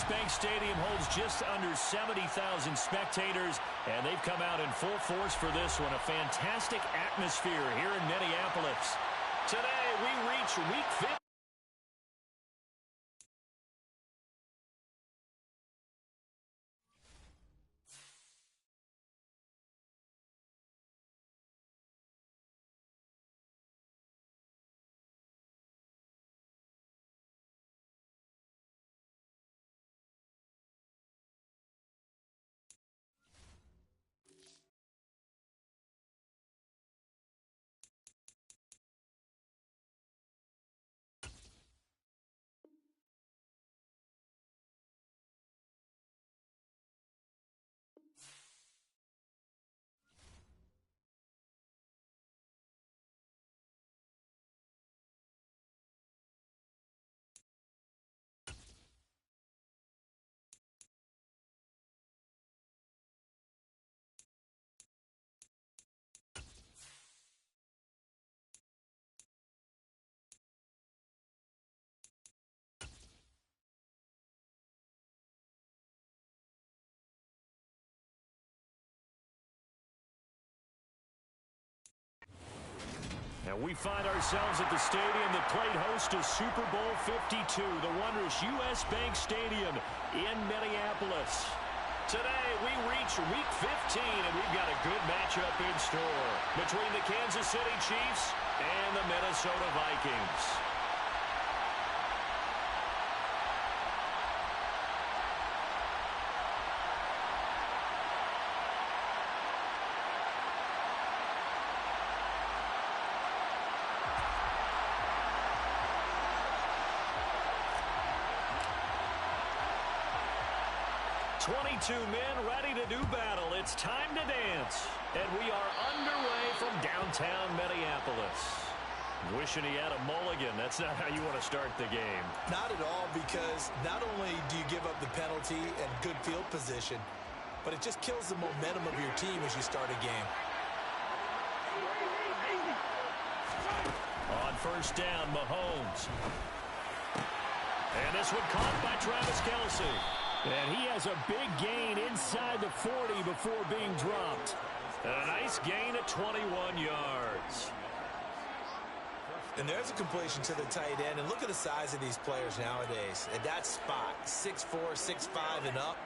Bank Stadium holds just under 70,000 spectators, and they've come out in full force for this one. A fantastic atmosphere here in Minneapolis. Today, we reach Week 15. And we find ourselves at the stadium that played host to Super Bowl 52, the wondrous U.S. Bank Stadium in Minneapolis. Today, we reach Week 15, and we've got a good matchup in store between the Kansas City Chiefs and the Minnesota Vikings. Two men ready to do battle. It's time to dance. And we are underway from downtown Minneapolis. Wishing he had a mulligan. That's not how you want to start the game. Not at all, because not only do you give up the penalty and good field position, but it just kills the momentum of your team as you start a game. On first down, Mahomes. And this one caught by Travis Kelce. And he has a big gain inside the 40 before being dropped. A nice gain at 21 yards. And there's a completion to the tight end. And look at the size of these players nowadays. At that spot, 6'4", 6'5", and up.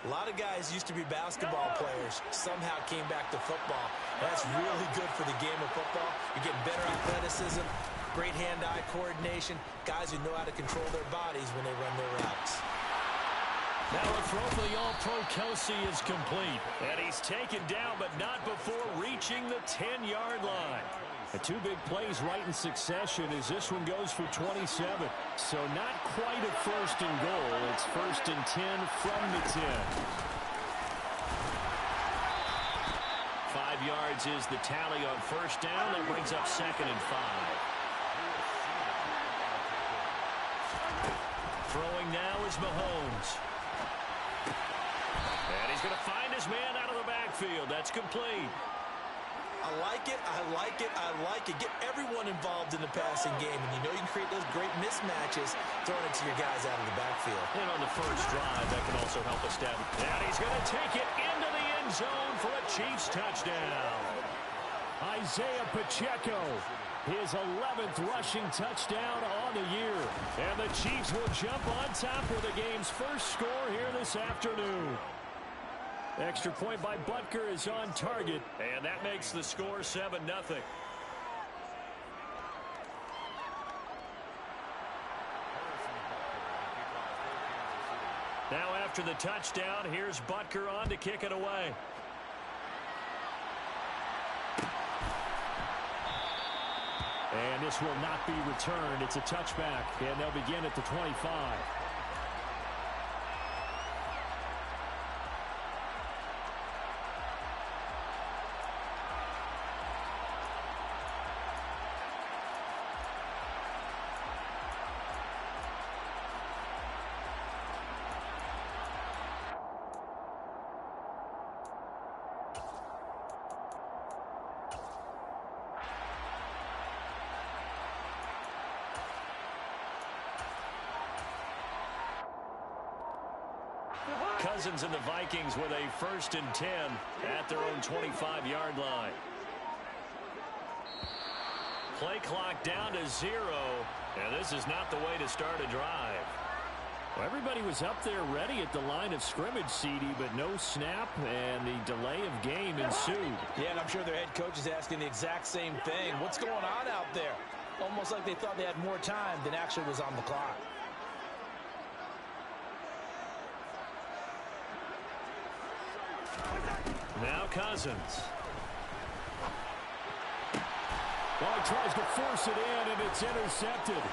A lot of guys used to be basketball players, somehow came back to football. That's really good for the game of football. You're getting better athleticism, great hand-eye coordination, guys who know how to control their bodies when they run their routes. Now a throw for the All-Pro Kelce is complete. And he's taken down, but not before reaching the 10-yard line. The two big plays right in succession as this one goes for 27. So not quite a first and goal. It's first and 10 from the 10. 5 yards is the tally on first down. That brings up second and 5. Throwing now is Mahomes. And he's going to find his man out of the backfield. That's complete. I like it, I like it, I like it. Get everyone involved in the passing game, and you know you can create those great mismatches throwing it to your guys out of the backfield. And on the first drive, that can also help establish. And he's going to take it into the end zone for a Chiefs touchdown. Isaiah Pacheco, his 11th rushing touchdown on the year. And the Chiefs will jump on top with the game's first score here this afternoon. Extra point by Butker is on target, and that makes the score 7-0. Now after the touchdown, here's Butker on to kick it away. And this will not be returned. It's a touchback, and they'll begin at the 25. Cousins and the Vikings with a 1st and 10 at their own 25-yard line. Play clock down to 0, and this is not the way to start a drive. Well, everybody was up there ready at the line of scrimmage, CD, but no snap, and the delay of game ensued. Yeah, and I'm sure their head coach is asking the exact same thing. What's going on out there? Almost like they thought they had more time than actually was on the clock. Now Cousins. Well, he tries to force it in, and it's intercepted.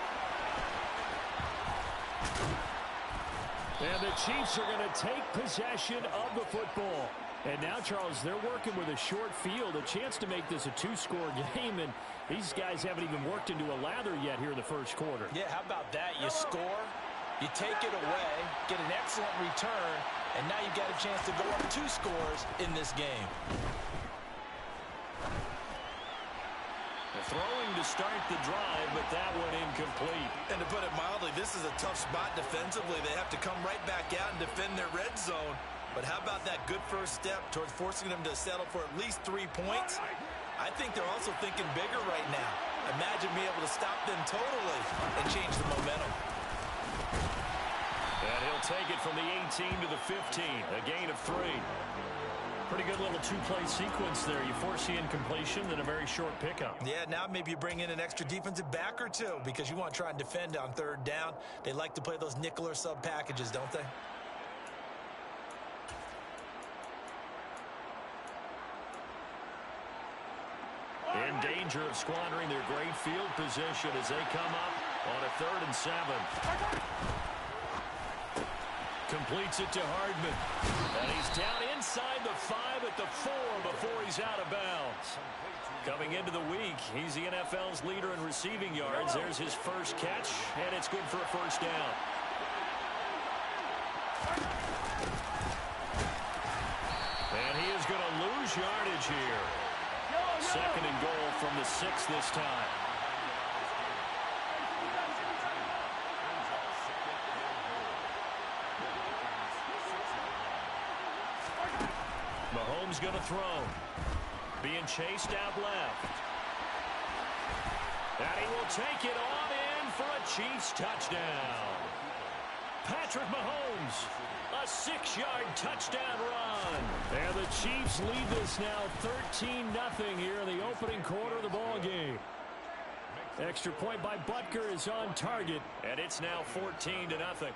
And the Chiefs are going to take possession of the football. And now, Charles, they're working with a short field, a chance to make this a 2-score game, and these guys haven't even worked into a lather yet here in the first quarter. Yeah, how about that? You score, you take it away, get an excellent return, and now you've got a chance to go up 2 scores in this game. Throwing to start the drive, but that one incomplete. And to put it mildly, this is a tough spot defensively. They have to come right back out and defend their red zone. But how about that good first step towards forcing them to settle for at least 3 points? I think they're also thinking bigger right now. Imagine being able to stop them totally and change the momentum. And he'll take it from the 18 to the 15, a gain of 3. Pretty good little 2-play sequence there. You force the incompletion, then a very short pickup. Yeah, now maybe you bring in an extra defensive back or 2 because you want to try and defend on 3rd down. They like to play those nickel or sub packages, don't they? In danger of squandering their great field position as they come up on a 3rd and 7. Completes it to Hardman. And he's down inside the 5 at the 4 before he's out of bounds. Coming into the week, he's the NFL's leader in receiving yards. There's his first catch, and it's good for a 1st down. And he is going to lose yardage here. 2nd and goal from the 6 this time. Mahomes going to throw. Being chased out left. And he will take it on in for a Chiefs touchdown. Patrick Mahomes, a 6-yard touchdown run. And the Chiefs lead this now 13-0 here in the opening quarter of the ball game. Extra point by Butker is on target, and it's now 14-0.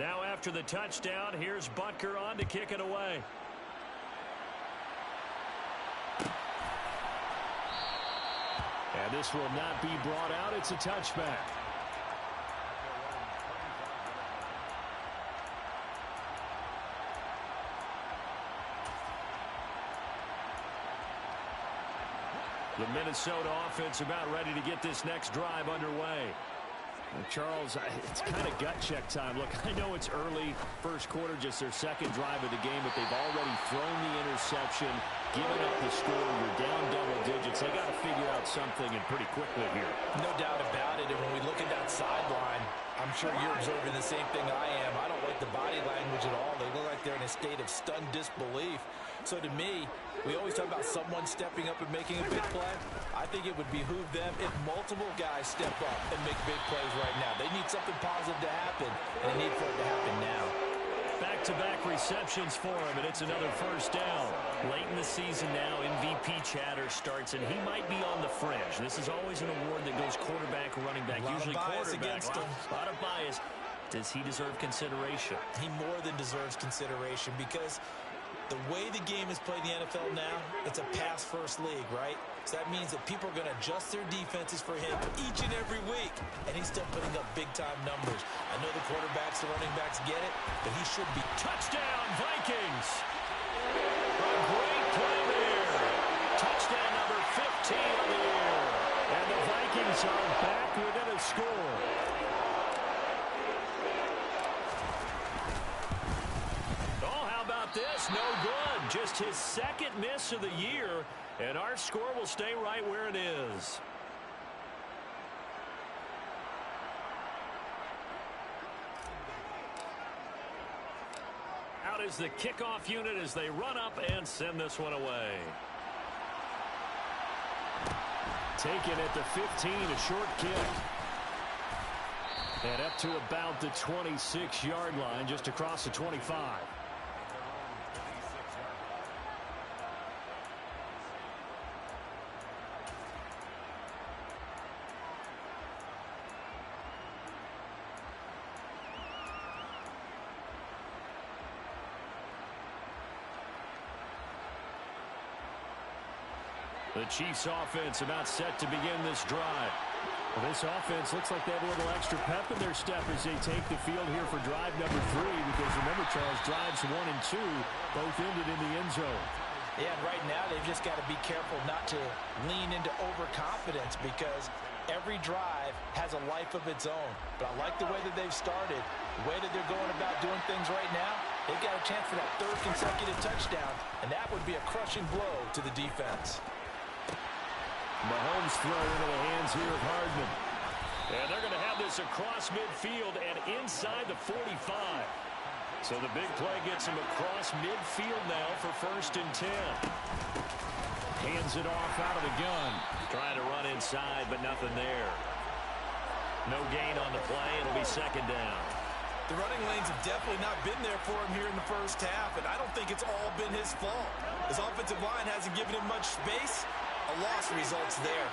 Now after the touchdown, here's Butker on to kick it away. And this will not be brought out. It's a touchback. The Minnesota offense about ready to get this next drive underway. Charles, it's kind of gut check time. Look, I know it's early, first quarter, just their 2nd drive of the game, but they've already thrown the interception, given up the score. You're down double digits. They got to figure out something, and pretty quickly here. No doubt about it. And when we look at that sideline, I'm sure you're observing the same thing I am. I don't like the body language at all. They look like they're in a state of stunned disbelief. So to me, we always talk about someone stepping up and making a big play. I think it would behoove them if multiple guys step up and make big plays right now. They need something positive to happen, and they need for it to happen now. Back-to-back receptions for him, and it's another 1st down. Late in the season now, MVP chatter starts, and he might be on the fringe. This is always an award that goes quarterback, running back, usually quarterback. A lot of bias. Does he deserve consideration? He more than deserves consideration because the way the game is played in the NFL now, it's a pass-first league, right? So that means that people are going to adjust their defenses for him each and every week, and he's still putting up big-time numbers. I know the quarterbacks, the running backs get it, but he should be. Touchdown, Vikings! A great play there. Touchdown number 15 on the year. And the Vikings are back within a score. this? No good. Just his second miss of the year, and our score will stay right where it is. Out is the kickoff unit as they run up and send this one away. Taken at the 15, a short kick. And up to about the 26-yard line, just across the 25. The Chiefs offense about set to begin this drive. Well, this offense looks like they have a little extra pep in their step as they take the field here for drive number 3, because remember, Charles, drives 1 and 2 both ended in the end zone. Yeah, and right now they've just got to be careful not to lean into overconfidence, because every drive has a life of its own. But I like the way that they've started, the way that they're going about doing things right now. They've got a chance for that 3rd consecutive touchdown, and that would be a crushing blow to the defense. Mahomes throw into the hands here of Hardman. And they're going to have this across midfield and inside the 45. So the big play gets him across midfield now for 1st and 10. Hands it off out of the gun. Trying to run inside, but nothing there. No gain on the play. It'll be 2nd down. The running lanes have definitely not been there for him here in the first half, and I don't think it's all been his fault. His offensive line hasn't given him much space. A loss results there.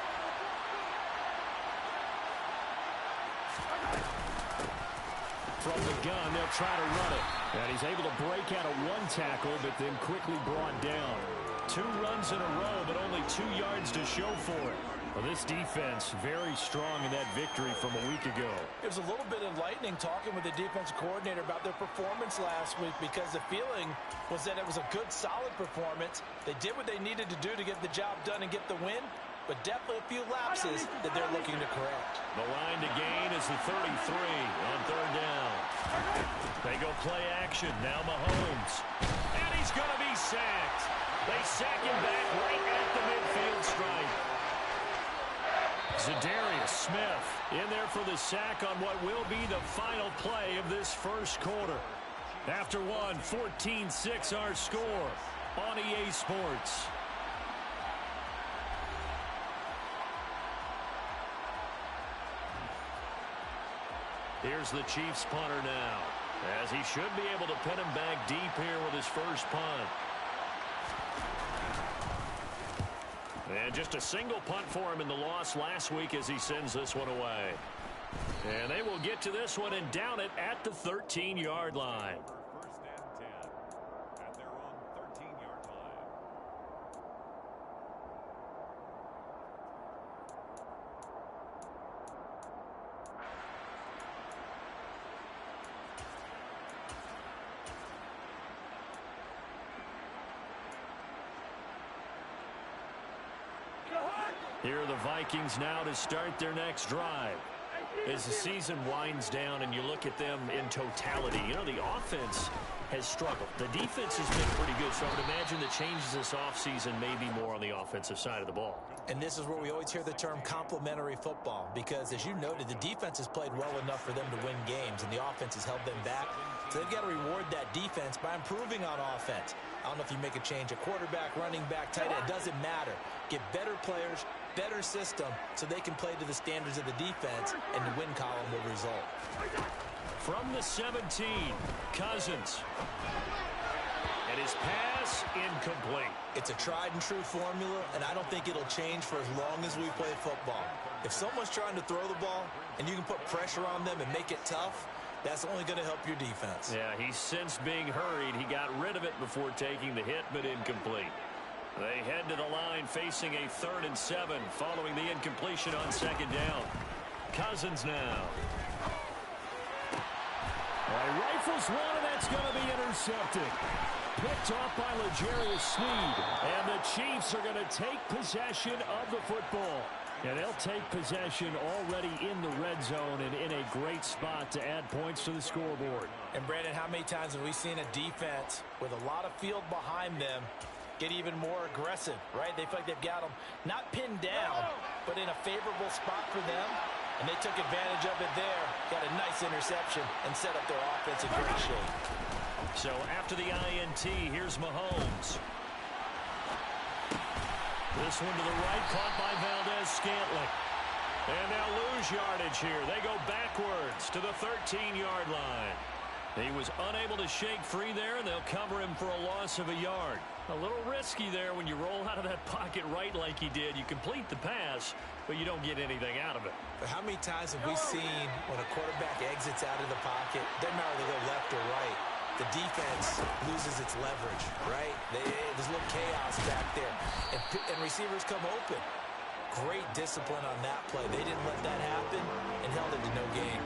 From the gun, they'll try to run it. And he's able to break out of 1 tackle, but then quickly brought down. 2 runs in a row, but only 2 yards to show for it. Well, this defense very strong in that victory from a week ago. It was a little bit enlightening talking with the defense coordinator about their performance last week, because the feeling was that it was a good, solid performance. They did what they needed to do to get the job done and get the win, but definitely a few lapses that they're looking to correct. The line to gain is the 33 on 3rd down. They go play action. Now Mahomes. And he's going to be sacked. They sack him back right at the midfield stripe. Zadarius Smith in there for the sack on what will be the final play of this first quarter. After 14-6 our score on EA Sports. Here's the Chiefs punter now, as he should be able to pin him back deep here with his first punt. And just a single punt for him in the loss last week as he sends this one away. And they will get to this one and down it at the 13-yard line. First and 10 at their own 13-yard line. Here are the Vikings now to start their next drive. As the season winds down and you look at them in totality, you know, the offense has struggled. The defense has been pretty good, so I would imagine the changes this offseason may be more on the offensive side of the ball. And this is where we always hear the term complementary football, because, as you noted, the defense has played well enough for them to win games, and the offense has held them back. So they've got to reward that defense by improving on offense. I don't know if you make a change at quarterback, running back, tight end. It doesn't matter. Get better players, better system, so they can play to the standards of the defense, and the win column will result. From the 17, Cousins. And his pass incomplete. It's a tried and true formula, and I don't think it'll change for as long as we play football. If someone's trying to throw the ball and you can put pressure on them and make it tough, that's only going to help your defense. Yeah, he's since being hurried. He got rid of it before taking the hit, but incomplete. They head to the line facing a 3rd and 7 following the incompletion on 2nd down. Cousins now. Rifles one, and that's going to be intercepted. Picked off by L'Jarius Sneed. And the Chiefs are going to take possession of the football. And they'll take possession already in the red zone and in a great spot to add points to the scoreboard. And Brandon, how many times have we seen a defense with a lot of field behind them get even more aggressive, right? They feel like they've got them not pinned down, but in a favorable spot for them. And they took advantage of it there. Got a nice interception and set up their offense in great shape. So after the INT, here's Mahomes. This one to the right, caught by Valdez-Scantling. And they'll lose yardage here. They go backwards to the 13-yard line. He was unable to shake free there, and they'll cover him for a loss of a yard. A little risky there when you roll out of that pocket right like he did. You complete the pass, but you don't get anything out of it. But how many times have we seen when a quarterback exits out of the pocket, doesn't matter if they go left or right, the defense loses its leverage, right? There's a little chaos back there, and receivers come open. Great discipline on that play. They didn't let that happen and held it to no gain.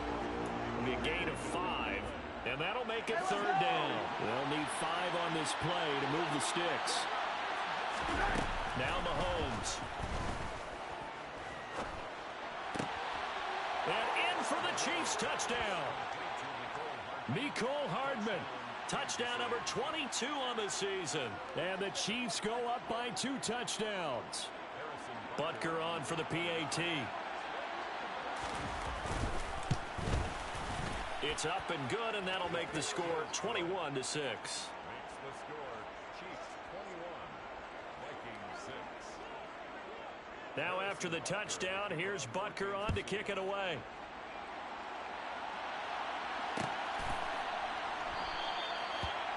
It'll be a gain of 5, and that'll make it 3rd down. They'll need 5 on this play to move the sticks. Now Mahomes. And in for the Chiefs touchdown. Mecole Hardman. Touchdown number 22 on the season. And the Chiefs go up by 2 touchdowns. Butker on for the PAT. It's up and good, and that'll make the score 21-6. Makes the score Chiefs 21, Vikings 6. Now after the touchdown, here's Butker on to kick it away.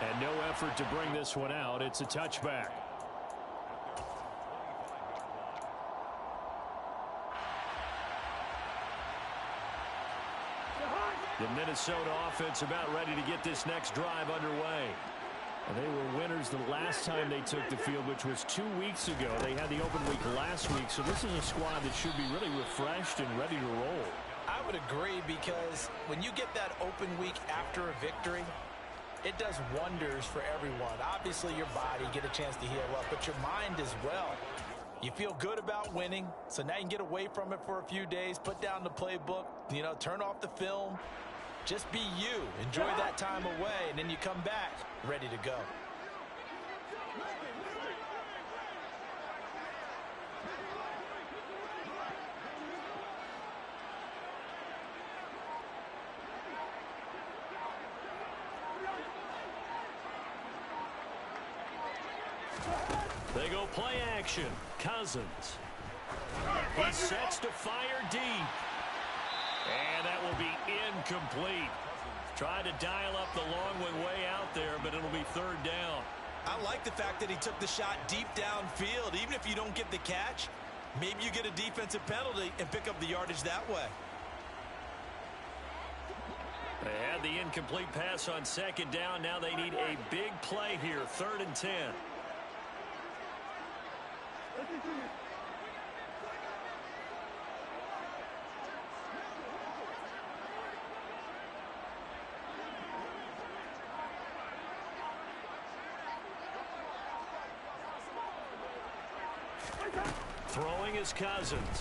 And no effort to bring this one out. It's a touchback. The Minnesota offense about ready to get this next drive underway. And they were winners the last time they took the field, which was 2 weeks ago. They had the open week last week, so this is a squad that should be really refreshed and ready to roll. I would agree, because when you get that open week after a victory, it does wonders for everyone. Obviously, your body get a chance to heal up, but your mind as well. You feel good about winning, so now you can get away from it for a few days, put down the playbook, turn off the film. Just be you. Enjoy that time away, and then you come back ready to go. They go play action. Cousins. He sets to fire deep. And that will be incomplete. Tried to dial up the long one way out there, but it'll be 3rd down. I like the fact that he took the shot deep downfield. Even if you don't get the catch, maybe you get a defensive penalty and pick up the yardage that way. They had the incomplete pass on 2nd down. Now they need a big play here, 3rd and 10. Throwing is Cousins.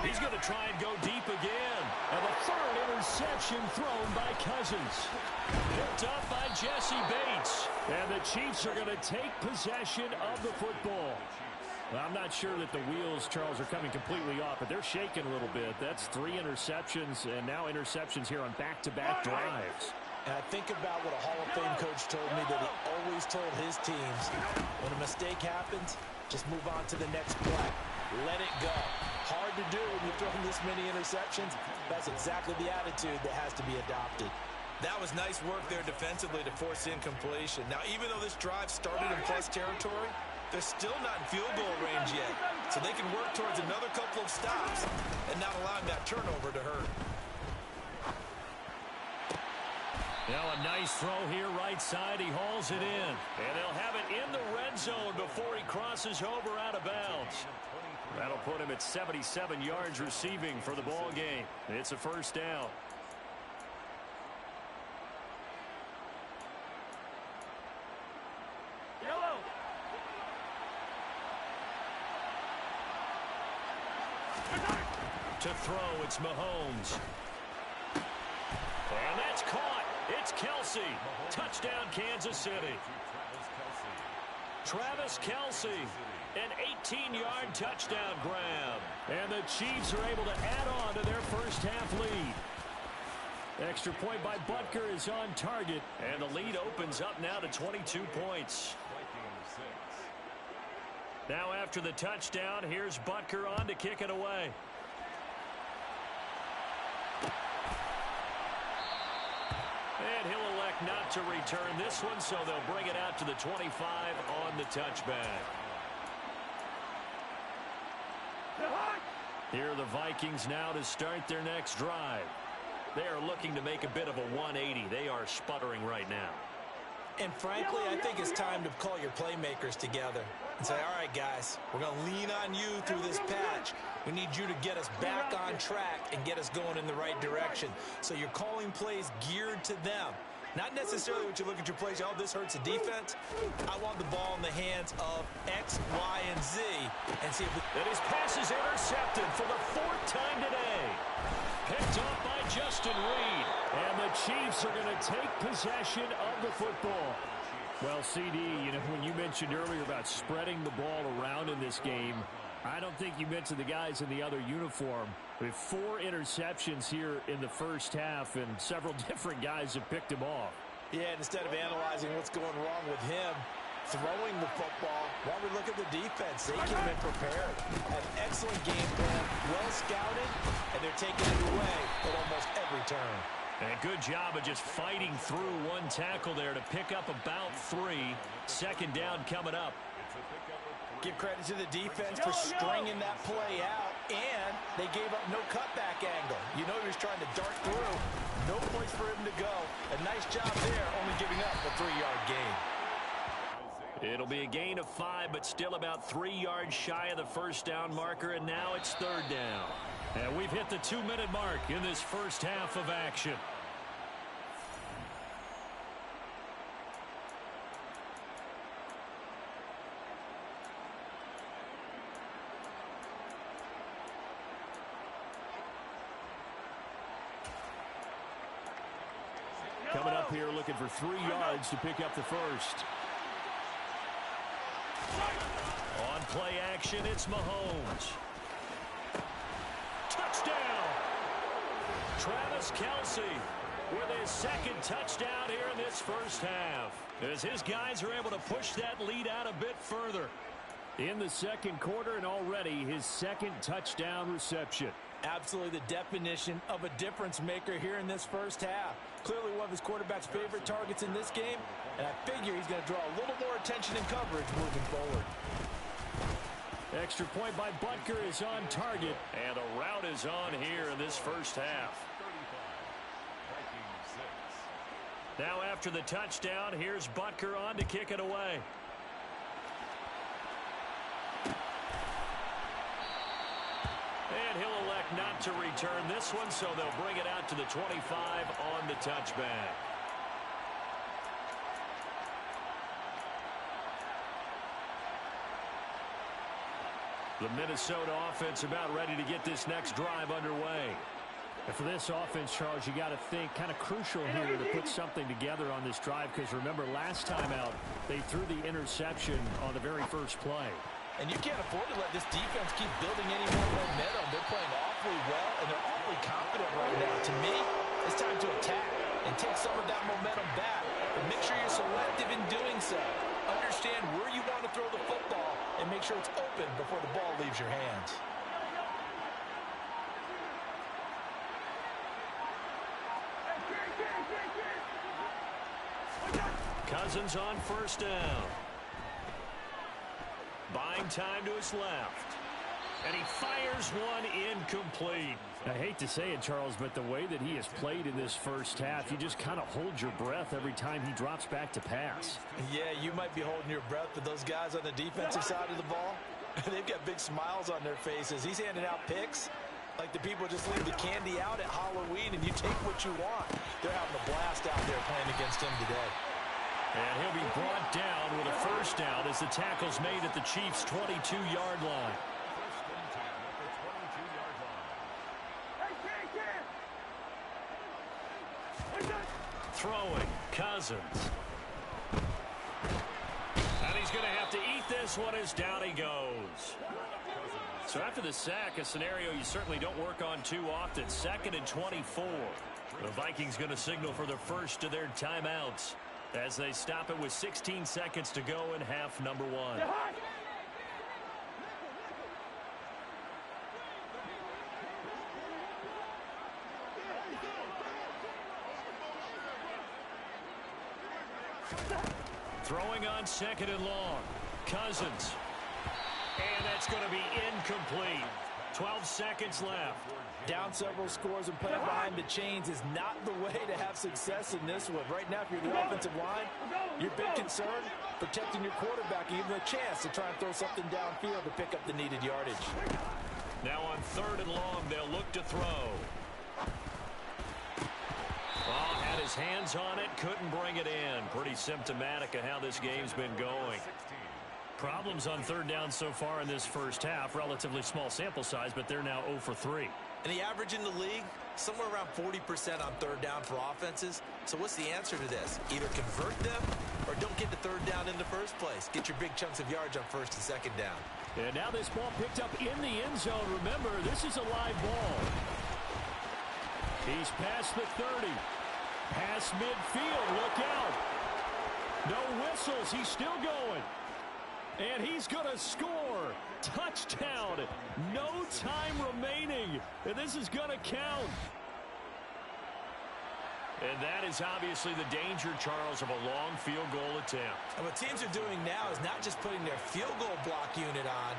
He's going to try and go deep again. And the 3rd interception thrown by Cousins. Picked up by Jesse Bates. And the Chiefs are going to take possession of the football. Well, I'm not sure that the wheels, Charles, are coming completely off, but they're shaking a little bit. That's 3 interceptions, and now interceptions here on back-to-back drives. And I think about what a Hall of Fame coach told me, that he always told his teams, when a mistake happens, just move on to the next play. Let it go. Hard to do when you're throwing this many interceptions. That's exactly the attitude that has to be adopted. That was nice work there defensively to force incompletion. Now, even though this drive started in plus territory, they're still not in field goal range yet. So they can work towards another couple of stops and not allowing that turnover to hurt. Now a nice throw here right side. He hauls it in. And they'll have it in the red zone before he crosses over out of bounds. That'll put him at 77 yards receiving for the ball game. It's a 1st down. To throw, it's Mahomes. And that's caught. It's Kelce. Touchdown, Kansas City. Travis Kelce, an 18-yard touchdown grab. And the Chiefs are able to add on to their first half lead. Extra point by Butker is on target. And the lead opens up now to 22 points. Now after the touchdown, here's Butker on to kick it away. And he'll elect not to return this one, so they'll bring it out to the 25 on the touchback. Here are the Vikings now to start their next drive. They are looking to make a bit of a 180. They are sputtering right now. And frankly, I think it's time to call your playmakers together and say, all right, guys, we're going to lean on you through this patch. We need you to get us back on track and get us going in the right direction. So you're calling plays geared to them. Not necessarily what you look at your plays, oh, this hurts the defense. I want the ball in the hands of X, Y, and Z. And see if and his pass is intercepted for the 4th time today. Picked off by Justin Reed. And the Chiefs are going to take possession of the football. Well, CD, you know, when you mentioned earlier about spreading the ball around in this game, I don't think you mentioned the guys in the other uniform. We have 4 interceptions here in the first half, and several different guys have picked him off. Yeah, and instead of analyzing what's going wrong with him, throwing the football, why don't we look at the defense? They came in prepared, had an excellent game plan, well scouted, and they're taking it away at almost every turn. And a good job of just fighting through one tackle there to pick up about 3. Second down coming up. Give credit to the defense for stringing that play out, and they gave up no cutback angle. You know he was trying to dart through. No place for him to go. A nice job there, only giving up a 3-yard gain. It'll be a gain of 5, but still about 3 yards shy of the first down marker, and now it's 3rd down. And we've hit the 2-minute mark in this first half of action. Coming up here looking for 3 yards to pick up the first. On play action, it's Mahomes. Touchdown! Travis Kelce with his 2nd touchdown here in this first half. As his guys are able to push that lead out a bit further. In the 2nd quarter, and already his 2nd touchdown reception. Absolutely the definition of a difference maker here in this first half. Clearly one of his quarterback's favorite targets in this game, and I figure he's going to draw a little more attention and coverage moving forward. Extra point by Butker is on target, and a route is on here in this first half. Now after the touchdown, here's Butker on to kick it away. And he'll elect not to return this one, so they'll bring it out to the 25 on the touchback. The Minnesota offense about ready to get this next drive underway. And for this offense, Charles, you got to think kind of crucial here to put something together on this drive, because remember last time out they threw the interception on the very first play. And you can't afford to let this defense keep building any more momentum. They're playing awfully well, and they're awfully confident right now. To me, it's time to attack and take some of that momentum back. But make sure you're selective in doing so. Understand where you want to throw the football and make sure it's open before the ball leaves your hands. Cousins on first down. Buying time to his left. And he fires one incomplete. I hate to say it, Charles, but the way that he has played in this first half, you just kind of hold your breath every time he drops back to pass. Yeah, you might be holding your breath, but those guys on the defensive side of the ball, they've got big smiles on their faces. He's handing out picks like the people just leave the candy out at Halloween and you take what you want. They're having a blast out there playing against him today. And he'll be brought down with a first down as the tackle's made at the Chiefs' 22-yard line. Throwing, Cousins. And he's going to have to eat this one as down he goes. So after the sack, a scenario you certainly don't work on too often. 2nd and 24. The Vikings going to signal for the first of their timeouts as they stop it with 16 seconds to go in half number 1. Throwing on 2nd and long. Cousins. And that's going to be incomplete. 12 seconds left. Down several scores and playing behind the chains is not the way to have success in this one. Right now, if you're the offensive line, your big concern, protecting your quarterback, even a chance to try and throw something downfield to pick up the needed yardage. Now on 3rd and long, they'll look to throw. Oh, had his hands on it, couldn't bring it in. Pretty symptomatic of how this game's been going. Problems on 3rd down so far in this first half. Relatively small sample size, but they're now 0 for 3. And the average in the league, somewhere around 40% on 3rd down for offenses. So what's the answer to this? Either convert them or don't get to 3rd down in the first place. Get your big chunks of yards on 1st and 2nd down. And now this ball picked up in the end zone. Remember, this is a live ball. He's past the 30. Past midfield. Look out. No whistles. He's still going. And he's going to score. Touchdown. No time remaining. And this is going to count. And that is obviously the danger, Charles, of a long field goal attempt. And what teams are doing now is not just putting their field goal block unit on.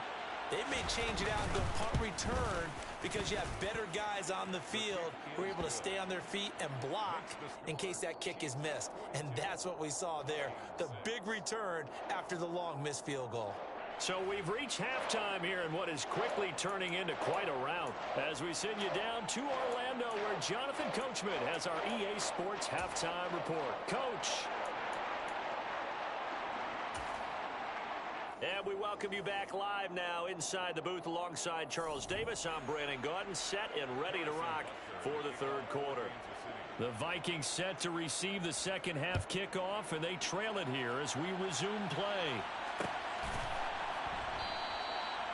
They may change it out and go punt return because you have better guys on the field who are able to stay on their feet and block in case that kick is missed. And that's what we saw there. The big return after the long missed field goal. So we've reached halftime here in what is quickly turning into quite a rout as we send you down to Orlando where Jonathan Coachman has our EA Sports Halftime Report. Coach. And we welcome you back live now inside the booth alongside Charles Davis. I'm Brandon Gaudin, set and ready to rock for the 3rd quarter. The Vikings set to receive the second half kickoff, and they trail it here as we resume play.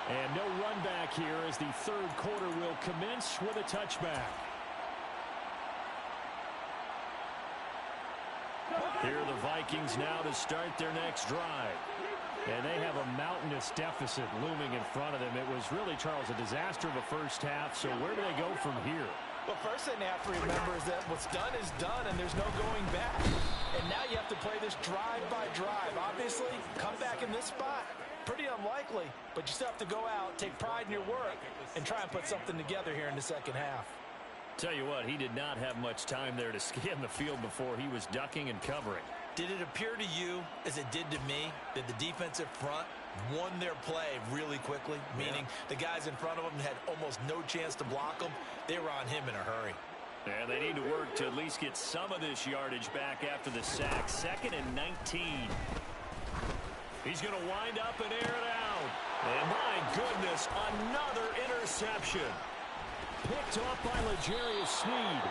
And no run back here as the 3rd quarter will commence with a touchback. Here are the Vikings now to start their next drive. And they have a mountainous deficit looming in front of them. It was really, Charles, a disaster of a first half. So where do they go from here? Well, first thing they have to remember is that what's done is done, and there's no going back. And now you have to play this drive by drive. Obviously, come back in this spot, pretty unlikely. But you still have to go out, take pride in your work, and try and put something together here in the second half. Tell you what, he did not have much time there to scan the field before he was ducking and covering. Did it appear to you, as it did to me, that the defensive front won their play really quickly? Meaning the guys in front of them had almost no chance to block them. They were on him in a hurry. And they need to work to at least get some of this yardage back after the sack. 2nd and 19. He's going to wind up and air it out. And my goodness, another interception. Picked off by L'Jarius Sneed.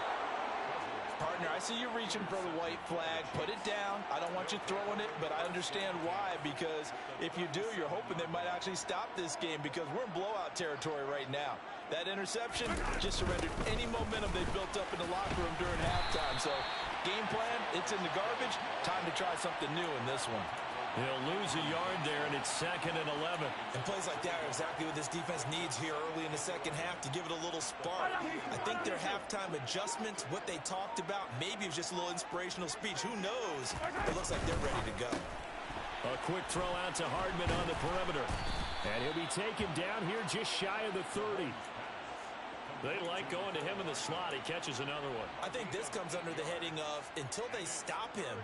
Partner, I see you reaching for the white flag. Put it down. I don't want you throwing it, but I understand why, because if you do, you're hoping they might actually stop this game because we're in blowout territory right now. That interception just surrendered any momentum they built up in the locker room during halftime. So game plan, it's in the garbage. Time to try something new in this one. He'll lose a yard there, and it's 2nd and 11. And plays like that are exactly what this defense needs here early in the second half to give it a little spark. I think their halftime adjustments, what they talked about, maybe it was just a little inspirational speech. Who knows? It looks like they're ready to go. A quick throw out to Hardman on the perimeter. And he'll be taken down here just shy of the 30. They like going to him in the slot. He catches another one. I think this comes under the heading of until they stop him,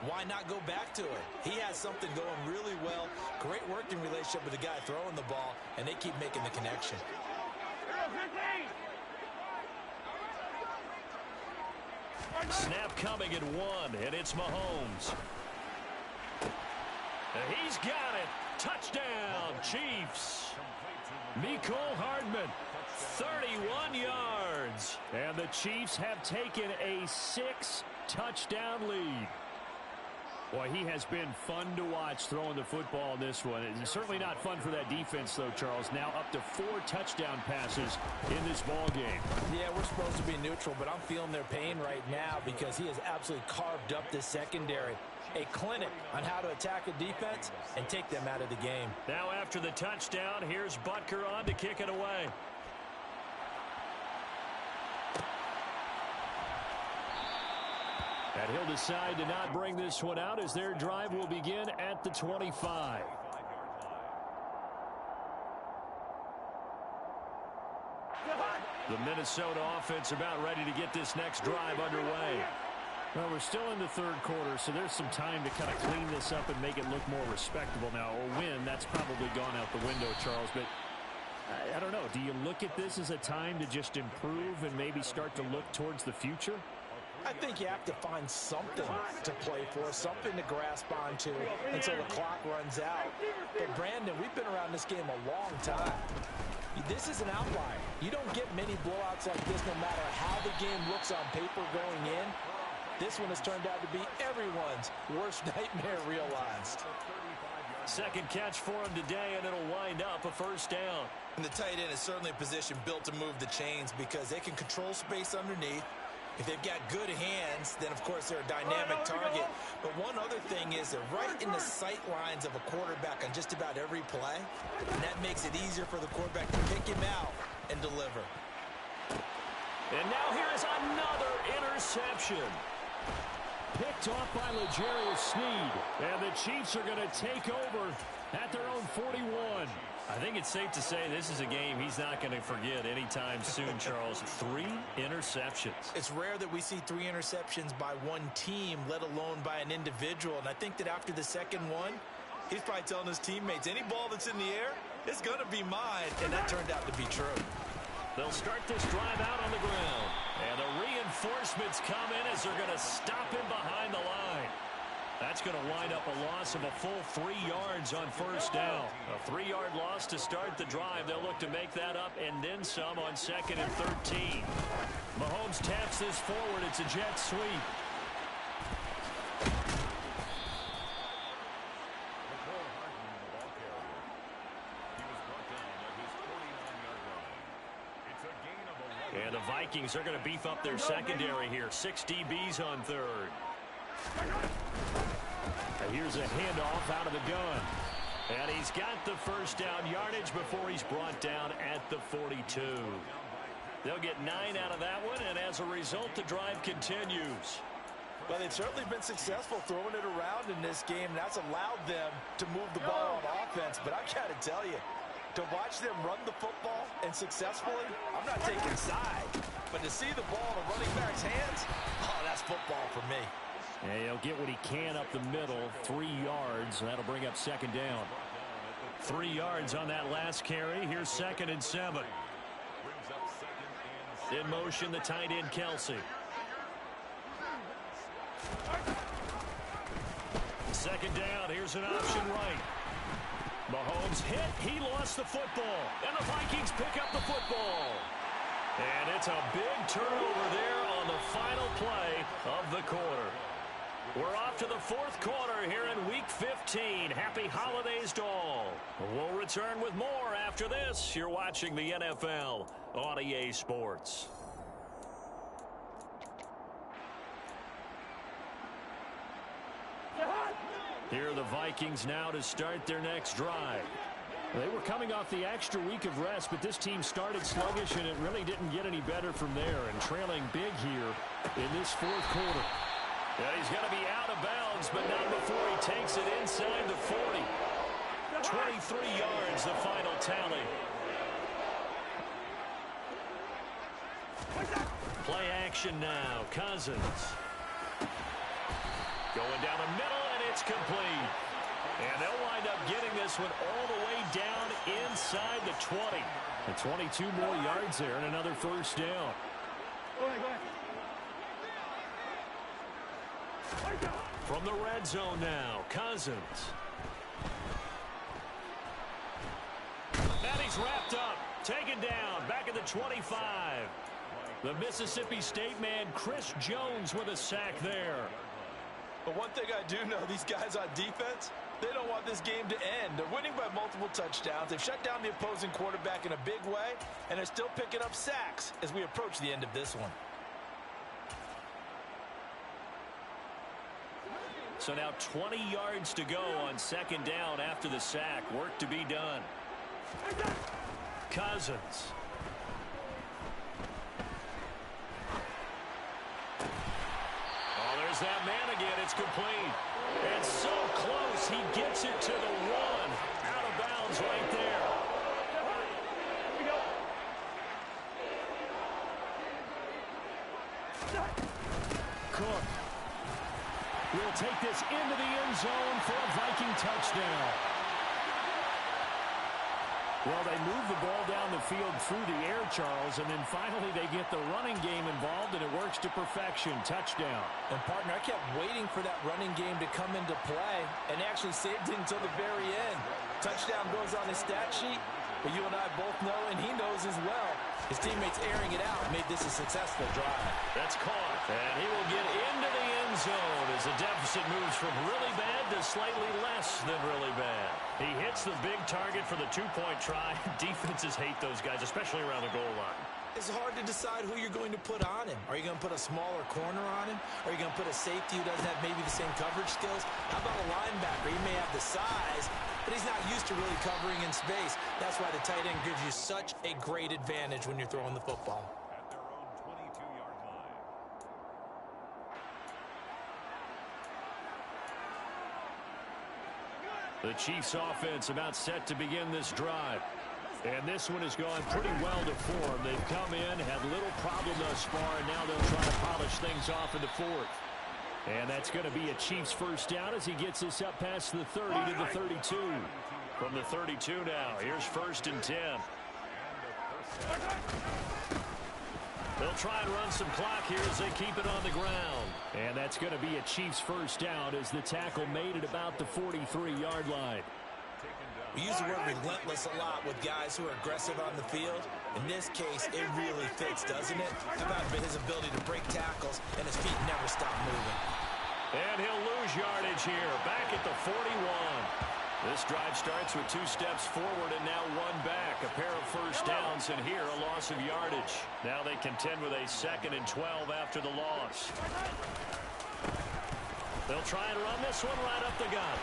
why not go back to it? He has something going really well. Great working relationship with the guy throwing the ball, and they keep making the connection. Snap coming at 1, and it's Mahomes. And he's got it. Touchdown, Chiefs. Mecole Hardman, 31 yards. And the Chiefs have taken a 6-touchdown lead. Boy, he has been fun to watch throwing the football in this one. It's certainly not fun for that defense, though, Charles. Now up to 4 touchdown passes in this ball game. Yeah, we're supposed to be neutral, but I'm feeling their pain right now because he has absolutely carved up this secondary. A clinic on how to attack a defense and take them out of the game. Now after the touchdown, here's Butker on to kick it away. And he'll decide to not bring this one out as their drive will begin at the 25. The Minnesota offense about ready to get this next drive underway. Well, we're still in the third quarter, so there's some time to kind of clean this up and make it look more respectable now. A win, that's probably gone out the window, Charles, but I don't know. Do you look at this as a time to just improve and maybe start to look towards the future? I think you have to find something to play for, something to grasp onto until the clock runs out. But, Brandon, we've been around this game a long time. This is an outlier. You don't get many blowouts like this no matter how the game looks on paper going in. This one has turned out to be everyone's worst nightmare realized. Second catch for him today, and it'll wind up a first down. And the tight end is certainly a position built to move the chains because they can control space underneath. If they've got good hands, then, of course, they're a dynamic target. But one other thing is they're right in the sight lines of a quarterback on just about every play. And that makes it easier for the quarterback to pick him out and deliver. And now here is another interception. Picked off by L'Jarius Sneed. And the Chiefs are going to take over at their own 41. I think it's safe to say this is a game he's not going to forget anytime soon, Charles. 3 interceptions. It's rare that we see 3 interceptions by one team, let alone by an individual. And I think that after the second one, he's probably telling his teammates, any ball that's in the air, it's going to be mine. And that turned out to be true. They'll start this drive out on the ground. And the reinforcements come in as they're going to stop him behind the line. That's going to wind up a loss of a full 3 yards on first down. A 3-yard loss to start the drive. They'll look to make that up and then some on 2nd and 13. Mahomes taps this forward. It's a jet sweep. And the Vikings are going to beef up their secondary here. 6 DBs on third. Here's a handoff out of the gun. And he's got the first down yardage before he's brought down at the 42. They'll get 9 out of that one, and as a result, the drive continues. Well, they've certainly been successful throwing it around in this game. That's allowed them to move the ball on offense. But I got to tell you, to watch them run the football and successfully, I'm not taking side. But to see the ball in a running back's hands, oh, that's football for me. And he'll get what he can up the middle, 3 yards. That'll bring up second down. 3 yards on that last carry. Here's 2nd and 7. In motion, the tight end, Kelsey. Second down. Here's an option right. Mahomes hit. He lost the football. And the Vikings pick up the football. And it's a big turnover there on the final play of the quarter. We're off to the 4th quarter here in Week 15. Happy holidays to all. We'll return with more after this. You're watching the NFL on EA Sports. Here are the Vikings now to start their next drive. They were coming off the extra week of rest, but this team started sluggish, and it really didn't get any better from there. And trailing big here in this 4th quarter. And he's going to be out of bounds, but not before he takes it inside the 40. 23 yards, the final tally. Play action now. Cousins. Going down the middle, and it's complete. And they'll wind up getting this one all the way down inside the 20. And 22 more yards there and another first down. Go ahead. From the red zone now, Cousins. And he's wrapped up. taken down back at the 25. The Mississippi State man, Chris Jones, with a sack there. But one thing I do know, these guys on defense, they don't want this game to end. They're winning by multiple touchdowns. They've shut down the opposing quarterback in a big way, and they're still picking up sacks as we approach the end of this one. So now 20 yards to go on second down after the sack. Work to be done. Cousins. Oh, there's that man again. It's complete. And so close. He gets it to the one. Out of bounds right there. Cook will take this into the end zone for a Viking touchdown. Well, they move the ball down the field through the air, Charles, and then finally they get the running game involved, and it works to perfection. Touchdown. And, partner, I kept waiting for that running game to come into play and actually saved it until the very end. Touchdown goes on his stat sheet, but you and I both know, and he knows as well, his teammates airing it out made this a successful drive. That's caught, and he will get into the end zone as the deficit moves from really bad to slightly less than really bad. He hits the big target for the two-point try. Defenses hate those guys, especially around the goal line. It's hard to decide who you're going to put on him. Are you going to put a smaller corner on him? Are you going to put a safety who doesn't have maybe the same coverage skills? How about a linebacker? He may have the size, but he's not used to really covering in space. That's why the tight end gives you such a great advantage when you're throwing the football. At their own 22-yard line. The Chiefs offense about set to begin this drive. And this one has gone pretty well to form. They've come in, had little problem thus far, and now they'll try to polish things off in the fourth. And that's going to be a Chiefs first down as he gets this up past the 30 to the 32. From the 32 now, here's 1st and 10. They'll try and run some clock here as they keep it on the ground. And that's going to be a Chiefs first down as the tackle made it about the 43-yard line. We use the word relentless a lot with guys who are aggressive on the field. In this case, it really fits, doesn't it? How about his ability to break tackles and his feet never stop moving? And he'll lose yardage here, back at the 41. This drive starts with 2 steps forward and now 1 back. A pair of first downs, and here a loss of yardage. Now they contend with a 2nd and 12 after the loss. They'll try and run this one right up the gut.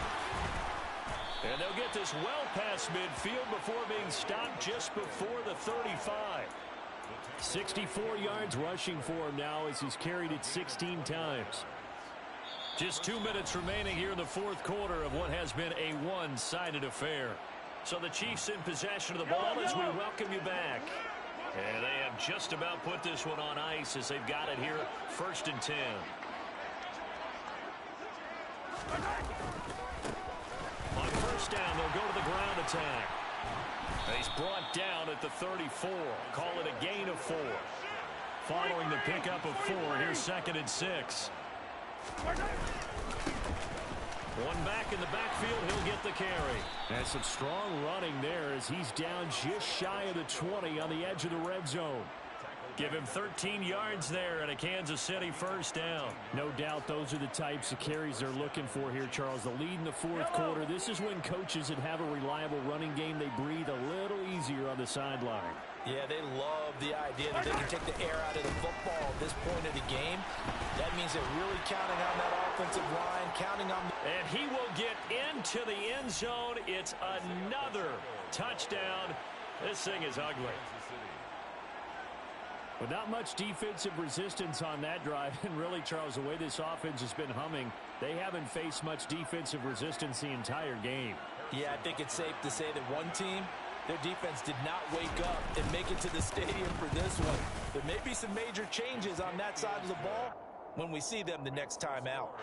And they'll get this well past midfield before being stopped just before the 35. 64 yards rushing for him now as he's carried it 16 times. Just 2 minutes remaining here in the fourth quarter of what has been a one-sided affair. So the Chiefs in possession of the ball as we welcome you back. And they have just about put this one on ice as they've got it here 1st and 10. On first down, they'll go to the ground attack. He's brought down at the 34. Call it a gain of 4. Following the pickup of 4, here's 2nd and 6. 1 back in the backfield, he'll get the carry. And some strong running there as he's down just shy of the 20 on the edge of the red zone. Give him 13 yards there and a Kansas City first down. No doubt those are the types of carries they're looking for here, Charles. The lead in the fourth quarter. This is when coaches that have a reliable running game, they breathe a little easier on the sideline. Yeah, they love the idea that they can take the air out of the football at this point of the game. That means they're really counting on that offensive line, counting on... And he will get into the end zone. It's another touchdown. This thing is ugly. But not much defensive resistance on that drive. And really, Charles, the way this offense has been humming, they haven't faced much defensive resistance the entire game. Yeah, I think it's safe to say that one team, their defense did not wake up and make it to the stadium for this one. There may be some major changes on that side of the ball when we see them the next time out.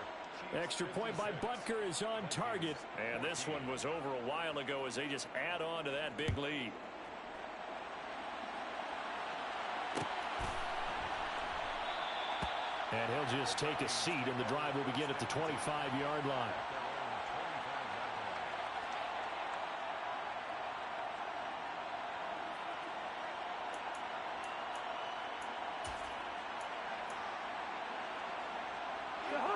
Extra point by Butker is on target. And this one was over a while ago as they just add on to that big lead. And he'll just take a seat, and the drive will begin at the 25-yard line.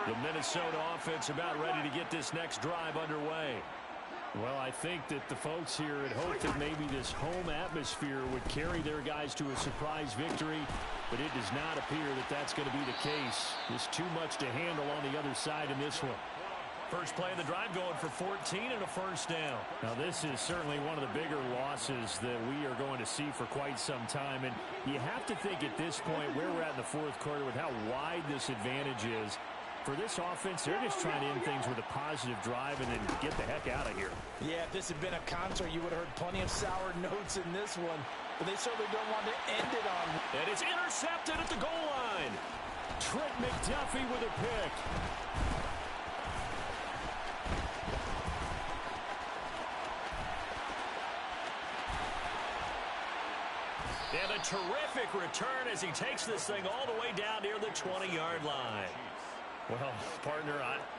The Minnesota offense about ready to get this next drive underway. Well, I think that the folks here had hoped that maybe this home atmosphere would carry their guys to a surprise victory, but it does not appear that that's going to be the case. There's too much to handle on the other side in this one. First play of the drive going for 14 and a first down. Now, this is certainly one of the bigger losses that we are going to see for quite some time. And you have to think at this point where we're at in the fourth quarter with how wide this advantage is. For this offense, they're just trying to end things with a positive drive and then get the heck out of here. Yeah, if this had been a concert, you would have heard plenty of sour notes in this one. But they certainly don't want to end it on. And it's intercepted at the goal line. Trent McDuffie with a pick. And a terrific return as he takes this thing all the way down near the 20-yard line. Well, partner,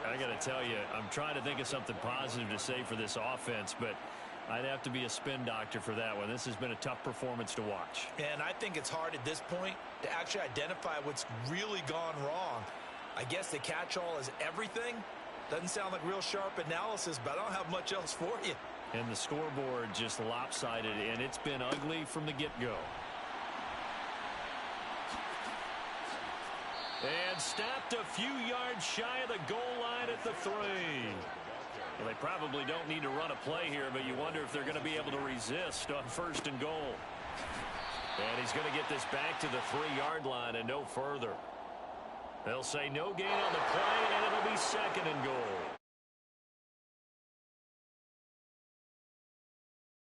I got to tell you, I'm trying to think of something positive to say for this offense, but I'd have to be a spin doctor for that one. This has been a tough performance to watch. And I think it's hard at this point to actually identify what's really gone wrong. I guess the catch-all is everything. Doesn't sound like real sharp analysis, but I don't have much else for you. And the scoreboard just lopsided, and it's been ugly from the get-go. And stopped a few yards shy of the goal line at the 3. Well, they probably don't need to run a play here, but you wonder if they're going to be able to resist on first and goal. And he's going to get this back to the 3-yard line and no further. They'll say no gain on the play, and it'll be second and goal.